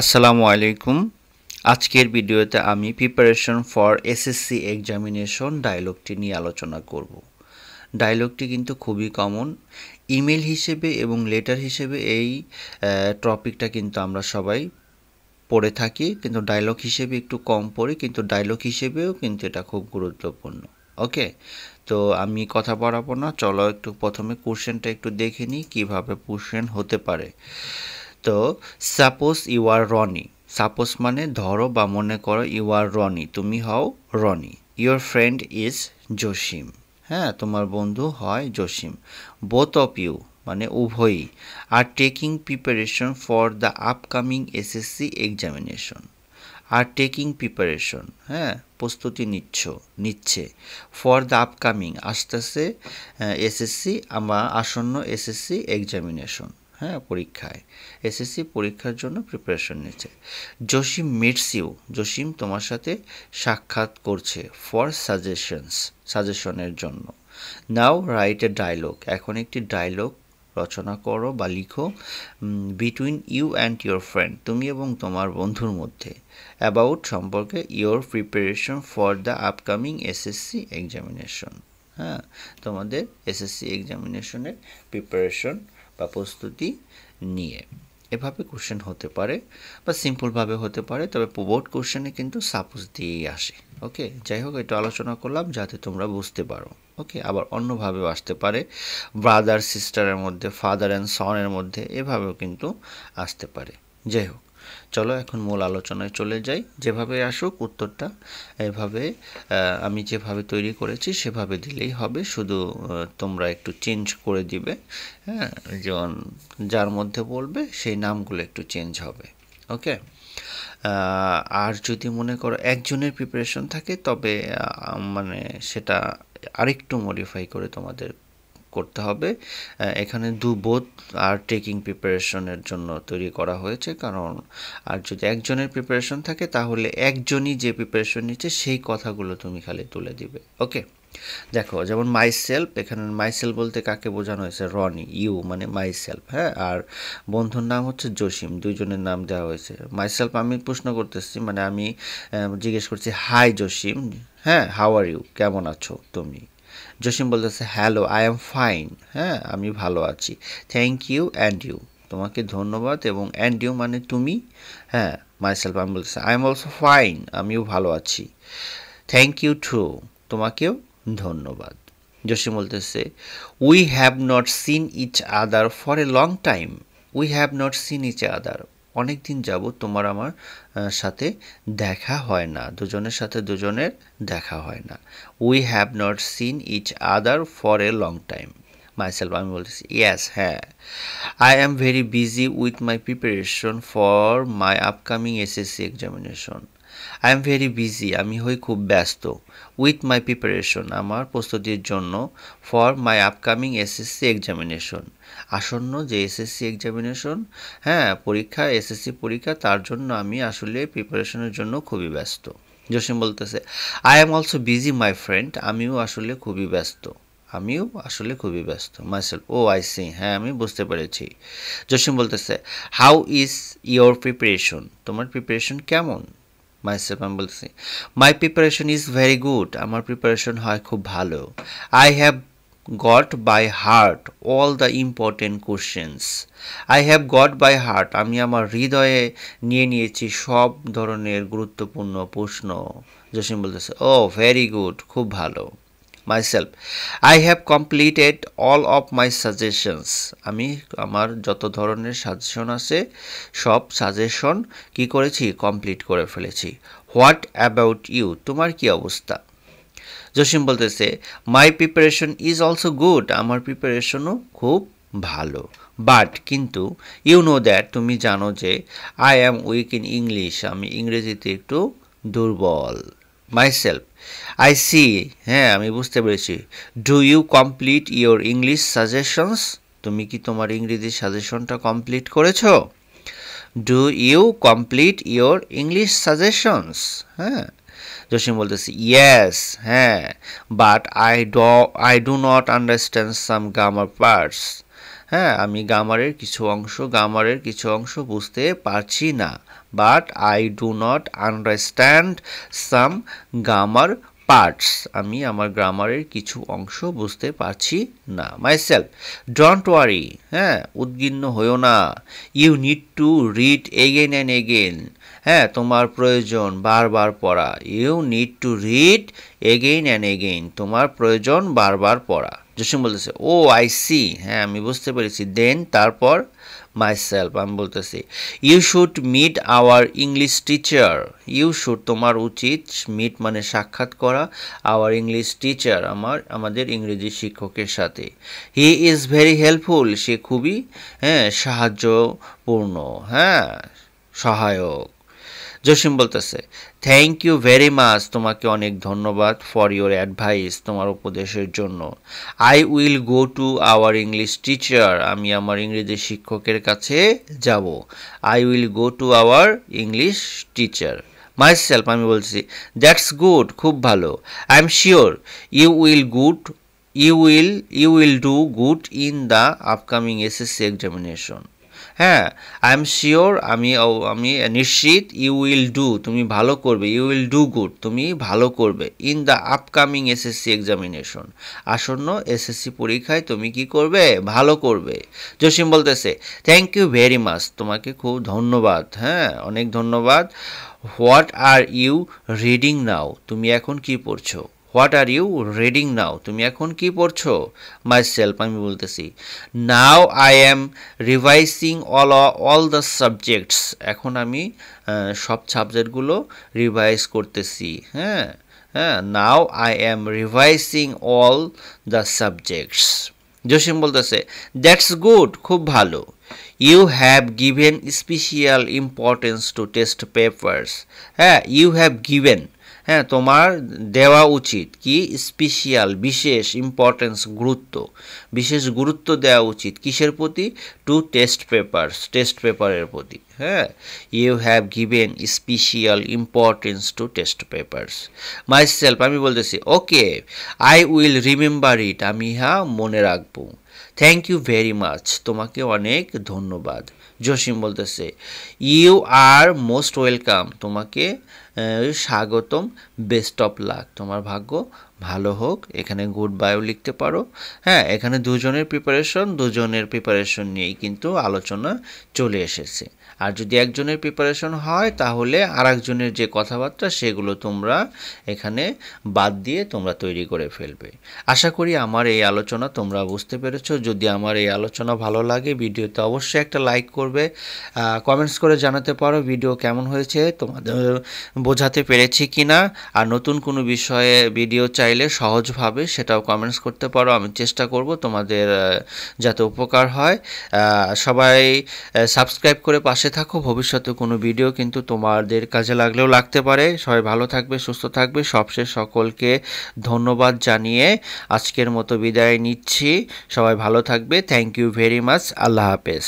আসসালামু আলাইকুম। আজকের ভিডিওতে আমি প্রিপারেশন ফর এসএসসি এক্সামিনেশন ডায়লগটি নিয়ে আলোচনা করব। ডায়লগটি কিন্তু খুবই কমন। ইমেল হিসেবে এবং লেটার হিসেবে এই টপিকটা কিন্তু আমরা সবাই পড়ে থাকি, কিন্তু ডায়লগ হিসেবে একটু কম পড়ি, কিন্তু ডায়লগ হিসেবেও কিন্তু এটা খুব গুরুত্বপূর্ণ। ওকে, তো আমি কথা বাড়াবো না, চলো একটু প্রথমে কোশ্চেনটা একটু দেখে নিই কীভাবে কোশ্চেন হতে পারে। তো suppose you are Roni, suppose মানে ধরো বা মনে করো ইউ আর রনি, তুমি হও Roni. Your friend is Jasim, হ্যাঁ তোমার বন্ধু হয় জসিম। বোথ অফ ইউ মানে উভয়ই are taking preparation for the upcoming SSC examination. Are taking preparation, হ্যাঁ প্রস্তুতি নিচ্ছে ফর দ্য আপকামিং আসতেছে এসএসসি আমার আসন্ন এসএসসি এক্সামিনেশন, হ্যাঁ পরীক্ষায় এসএসসি পরীক্ষার জন্য প্রিপারেশন নিচ্ছে। জসিম মিটস ইউ, জসিম তোমার সাথে সাক্ষাৎ করছে ফর সাজেশনের জন্য। নাও রাইট এ ডায়লগ, এখন একটি ডায়লগ রচনা করো বা লিখো between you and your friend, তুমি এবং তোমার বন্ধুর মধ্যে, অ্যাবাউট সম্পর্কে your preparation for the upcoming SSC examination, হ্যাঁ তোমাদের এসএসসি এক্সামিনেশনের প্রিপারেশন বা প্রস্তুতি নিয়ে। এভাবে কোশ্চেন হতে পারে বা সিম্পলভাবে হতে পারে, তবে বোর্ড কোশ্চেনে কিন্তু সাপোজ দিয়েই আসে। ওকে, যাই হোক এটা আলোচনা করলাম যাতে তোমরা বুঝতে পারো। ওকে, আবার অন্যভাবেও আসতে পারে, ব্রাদার সিস্টারের মধ্যে, ফাদার অ্যান্ড সনের মধ্যে, এভাবেও কিন্তু আসতে পারে। যাই হোক, চলো এখন মূল আলোচনায় চলে যাই। যেভাবে আসুক উত্তরটা এভাবে আমি যেভাবে তৈরি করেছি সেভাবে দিলেই হবে, শুধু তোমরা একটু চেঞ্জ করে দিবে, হ্যাঁ যেমন যার মধ্যে বলবে সেই নামগুলো একটু চেঞ্জ হবে। ওকে, আর যদি মনে করো একজনের প্রিপারেশন থাকে তবে মানে সেটা আরেকটু মডিফাই করে তোমাদের করতে হবে। এখানে বোথ আর টেকিং প্রিপারেশনের জন্য তৈরি করা হয়েছে, কারণ আর যদি একজনের প্রিপারেশন থাকে তাহলে একজনই যে প্রিপারেশন নিচ্ছে সেই কথাগুলো তুমি খালি তুলে দিবে। ওকে, দেখো যেমন মাইসেলফ, এখানে মাইসেলফ বলতে কাকে বোঝানো হয়েছে? রনি, ইউ মানে মাইসেলফ, হ্যাঁ আর বন্ধুর নাম হচ্ছে জসিম, দুইজনের নাম দেওয়া হয়েছে। মাইসেলফ আমি প্রশ্ন করতেছি, মানে আমি জিজ্ঞেস করছি হাই জসিম, হ্যাঁ হাউ আর ইউ, কেমন আছো তুমি? জসিম বলতেছে হ্যালো আই এম ফাইন, হ্যাঁ আমি ভালো আছি। থ্যাংক ইউ অ্যান্ড ইউ, তোমাকে ধন্যবাদ, এবং অ্যান্ড ইউ মানে তুমি, হ্যাঁ মাইসেলফ আমি বলতেছি আই এম অলসো ফাইন, আমিও ভালো আছি। থ্যাংক ইউ টু, তোমাকেও ধন্যবাদ। জসিম বলতেছে we have not seen each other for a long time, we have not seen each other, অনেক দিন যাবৎ তোমার আমার সাথে দেখা হয় না, দুজনের সাথে দুজনের দেখা হয় না। We have not seen each other for a long time. Myself আমি বলতেছি ইয়েস হ্যাঁ, I am very busy with my preparation for my upcoming SSC examination. I am very busy আমি হই খুব ব্যস্ত, উইথ মাই প্রিপারেশন আমার প্রস্তুতির জন্য, for my upcoming SSC examination আসন্ন যে এসএসসি এক্সামিনেশন, হ্যাঁ পরীক্ষা এসএসসি পরীক্ষা, তার জন্য আমি আসলে প্রিপারেশনের জন্য খুবই ব্যস্ত। জসিম বলতেছে I am also busy my friend, আমিও আসলে খুবই ব্যস্ত, আমিও আসলে খুবই ব্যস্ত। মাইসেলফ ও আই সি, হ্যাঁ আমি বুঝতে পেরেছি। জসিম বলতেছে হাউ ইজ ইয়োর প্রিপারেশন, তোমার প্রিপারেশন কেমন? মাইসেলফ আমি বলতেছি my preparation is very good, আমার প্রিপারেশন হয় খুব ভালো। I have got by heart all the important questions, I have got by heart আমি আমার হৃদয়ে নিয়ে নিয়েছি সব ধরনের গুরুত্বপূর্ণ প্রশ্ন। জসিম বলতেছে ও ভেরি গুড, খুব ভালো। Myself I have completed all of my suggestions, আমি আমার যত ধরনের সাজেশন আছে সব সাজেশন কি করেছি? কমপ্লিট করে ফেলেছি। হোয়াট অ্যাবাউট ইউ, তোমার কি অবস্থা? জসিম বলতেছে মাই প্রিপারেশন ইজ অলসো গুড, আমার প্রিপারেশনও খুব ভালো। বাট কিন্তু ইউ নো দ্যাট, তুমি জানো যে I am weak in English, আমি ইংরেজিতে একটু দুর্বল। মাইসেলফ আই সি, হ্যাঁ আমি বুঝতে পেরেছি। Do you complete your English suggestions, তুমি কি তোমার ইংরেজি সাজেশনটা কমপ্লিট করেছো? Do you complete your English suggestions, হ্যাঁ জসিম বলতেছি ইয়েস হ্যাঁ, but I do not understand some grammar parts, হ্যাঁ, আমি গ্রামারের কিছু অংশ বুঝতে পারছি না। But I do not understand some grammar parts. আমি আমার গ্রামারের কিছু অংশ বুঝতে পারছি না। মাইসেলফ, ডোন্ট ওয়ারি, হ্যাঁ, উদ্বিগ্ন হইও না। You need to read again and again. হ্যাঁ, তোমার প্রয়োজন বারবার পড়া। You need to read again and again. তোমার প্রয়োজন বারবার পড়া। জসিম বলতেছে, ও আই সি, হ্যাঁ আমি বুঝতে পেরেছি। দেন তারপর মাইসেলফ, আমি বলতেছি, you should meet our English teacher. You should তোমার উচিত, মিট মানে সাক্ষাৎ করা, আওয়ার ইংলিশ টিচার আমাদের ইংরেজি শিক্ষকের সাথে। হি ইজ ভেরি হেল্পফুল, সে খুবই সাহায্যপূর্ণ, হ্যাঁ সহায়ক। জসিম বলতেছে, থ্যাংক ইউ ভেরি মাচ, তোমাকে অনেক ধন্যবাদ, ফর ইউর অ্যাডভাইস, তোমার উপদেশের জন্য। I will go to our English teacher, আমি আমার ইংরেজি শিক্ষকের কাছে যাব। I will go to our English teacher. Myself, আমি বলছি, দ্যাটস গুড, খুব ভালো। I am sure you will do good in the upcoming SSC examination. হ্যাঁ, আই এম শিওর, আমি নিশ্চিত, ইউ উইল ডু, তুমি ভালো করবে, ইউ উইল ডু গুড, তুমি ভালো করবে, in the upcoming SSC examination, আসন্ন এসএসসি পরীক্ষায় তুমি কি করবে, ভালো করবে। জসিম বলতেছে, থ্যাংক ইউ ভেরি মাচ, তোমাকে খুব ধন্যবাদ, হ্যাঁ অনেক ধন্যবাদ। What are you reading now, তুমি এখন কি পড়ছো? What are you reading now, তুমি এখন কি পড়ছো? মাইসেলফ, আমি বলতেছি, now I am revising all the subjects, এখন আমি সব সাবজেক্টগুলো রিভাইজ করতেছি। হ্যাঁ হ্যাঁ, now I am revising all the subjects. Jasim বলতেছে, দ্যাটস গুড, খুব ভালো। You have given special importance to test papers. হ্যাঁ, ইউ হ্যাভ গিভেন, হ্যাঁ তোমার দেওয়া উচিত কি, স্পেশাল বিশেষ, ইম্পর্টেন্স বিশেষ গুরুত্ব দেওয়া উচিত কিসের প্রতি, টু টেস্ট পেপারের প্রতি। হ্যাঁ, you have given special importance to test papers. Myself, আমি বলতেছি, okay, I will remember it, আমি মনে রাখবো। থ্যাংক ইউ ভেরি মাচ, তোমাকে অনেক ধন্যবাদ। জসিম বলতেছে, ইউ আর মোস্ট ওয়েলকাম, তোমাকে স্বাগতম, বেস্ট অফ লাক, তোমার ভাগ্য ভালো হোক। এখানে গুড বাইও লিখতে পারো। হ্যাঁ, এখানে দুজনের প্রিপারেশন নিয়েই কিন্তু আলোচনা চলে এসেছে। আর যদি একজনের প্রিপারেশন হয় তাহলে আর একজনের যে কথাবার্তা সেগুলো তোমরা এখানে বাদ দিয়ে তোমরা তৈরি করে ফেলবে। আশা করি আমার এই আলোচনা তোমরা বুঝতে পেরেছো। যদি আমার এই আলোচনা ভালো লাগে ভিডিওতে অবশ্যই একটা লাইক করবে, কমেন্টস করে জানাতে পারো ভিডিও কেমন হয়েছে, তোমাদের বোঝাতে পেরেছি কিনা। আর নতুন কোনো বিষয়ে ভিডিও চাইলে সহজভাবে সেটাও কমেন্টস করতে পারো, আমি চেষ্টা করব তোমাদের যাতে উপকার হয়। সবাই সাবস্ক্রাইব করে পাশে থাকো, ভবিষ্যতে কোনো ভিডিও কিন্তু তোমাদের কাজে লাগলেও লাগতে পারে। সবাই ভালো থাকবে, সুস্থ থাকবে। সবশেষ সকলকে ধন্যবাদ জানিয়ে আজকের মতো বিদায় নিচ্ছি। সবাই ভালো থাকবে। Thank you very much. আল্লাহ হাফেজ।